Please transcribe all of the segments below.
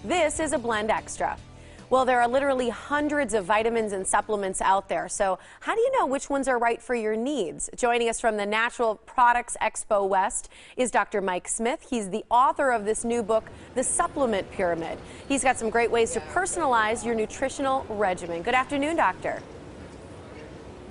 This is a Blend Extra. Well, there are literally hundreds of vitamins and supplements out there, so how do you know which ones are right for your needs? Joining us from the Natural Products Expo West is Dr. Mike Smith. He's the author of this new book, The Supplement Pyramid. He's got some great ways to personalize your nutritional regimen. Good afternoon, doctor.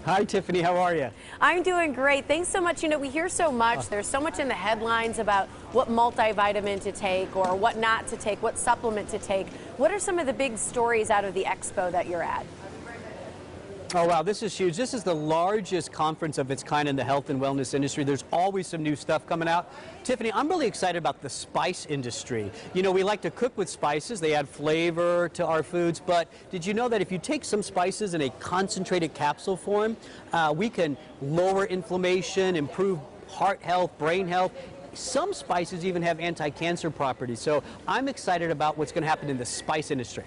Hi, Tiffany. How are you? I'm doing great. Thanks so much. You know, we hear so much. There's so much in the headlines about what multivitamin to take or what not to take, what supplement to take. What are some of the big stories out of the expo that you're at? Oh, wow, this is huge. This is the largest conference of its kind in the health and wellness industry. There's always some new stuff coming out. Tiffany, I'm really excited about the spice industry. You know, we like to cook with spices. They add flavor to our foods. But did you know that if you take some spices in a concentrated capsule form, we can lower inflammation, improve heart health, brain health. Some spices even have anti-cancer properties. So I'm excited about what's going to happen in the spice industry.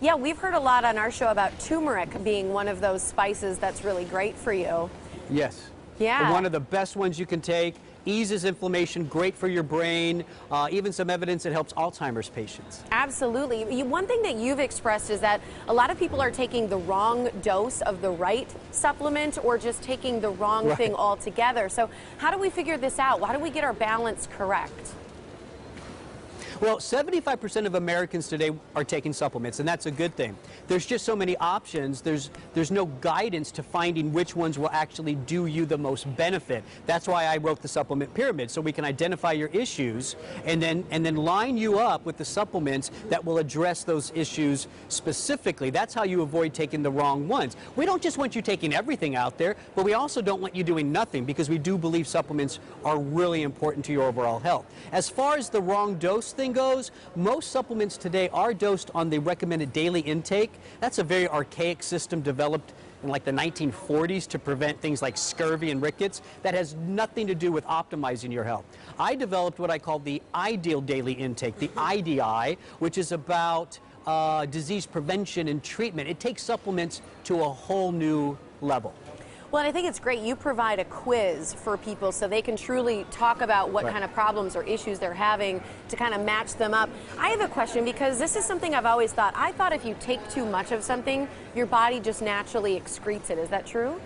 Yeah, we've heard a lot on our show about turmeric being one of those spices that's really great for you. Yes. Yeah. One of the best ones you can take, eases inflammation, great for your brain, even some evidence it helps Alzheimer's patients. Absolutely. One thing that you've expressed is that a lot of people are taking the wrong dose of the right supplement or just taking the wrong thing altogether. So how do we figure this out? How do we get our balance correct? Well, 75% of Americans today are taking supplements, and that's a good thing. There's just so many options. There's no guidance to finding which ones will actually do you the most benefit. That's why I wrote the supplement pyramid, so we can identify your issues and then line you up with the supplements that will address those issues specifically. That's how you avoid taking the wrong ones. We don't just want you taking everything out there, but we also don't want you doing nothing, because we do believe supplements are really important to your overall health. As far as the wrong dose thing goes, most supplements today are dosed on the recommended daily intake. That's a very archaic system developed in like the 1940s to prevent things like scurvy and rickets. That has nothing to do with optimizing your health. I developed what I call the ideal daily intake, the IDI, which is about disease prevention and treatment. It takes supplements to a whole new level. Well, and I think it's great you provide a quiz for people so they can truly talk about what kind of problems or issues they're having to kind of match them up. I have a question, because this is something I've always thought. I thought if you take too much of something, your body just naturally excretes it. Is that true?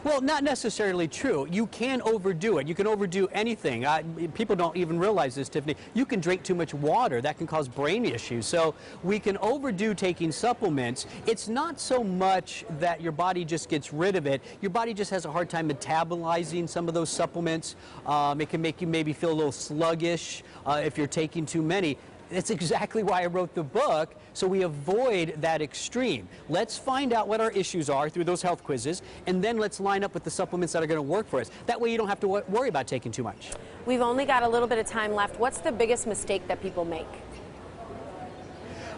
Well, not necessarily true. You can overdo it. You can overdo anything. People don't even realize this, Tiffany. You can drink too much water. That can cause brain issues. So we can overdo taking supplements. It's not so much that your body just gets rid of it. Your body just has a hard time metabolizing some of those supplements. It can make you maybe feel a little sluggish if you're taking too many. That's exactly why I wrote the book, so we avoid that extreme. Let's find out what our issues are through those health quizzes, and then let's line up with the supplements that are going to work for us. That way you don't have to worry about taking too much. We've only got a little bit of time left. What's the biggest mistake that people make?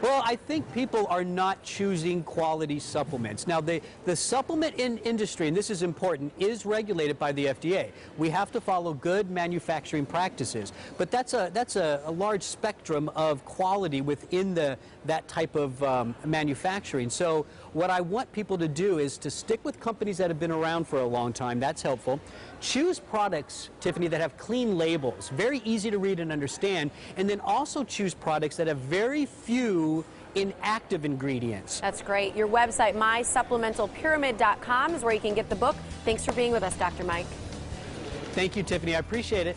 Well, I think people are not choosing quality supplements. Now, the supplement industry, and this is important, is regulated by the FDA. We have to follow good manufacturing practices, but that's a large spectrum of quality within that type of manufacturing. So what I want people to do is to stick with companies that have been around for a long time. That's helpful. Choose products, Tiffany, that have clean labels, very easy to read and understand, and then also choose products that have very few inactive ingredients. That's great. Your website, mysupplementalpyramid.com, is where you can get the book. Thanks for being with us, Dr. Mike. Thank you, Tiffany. I appreciate it.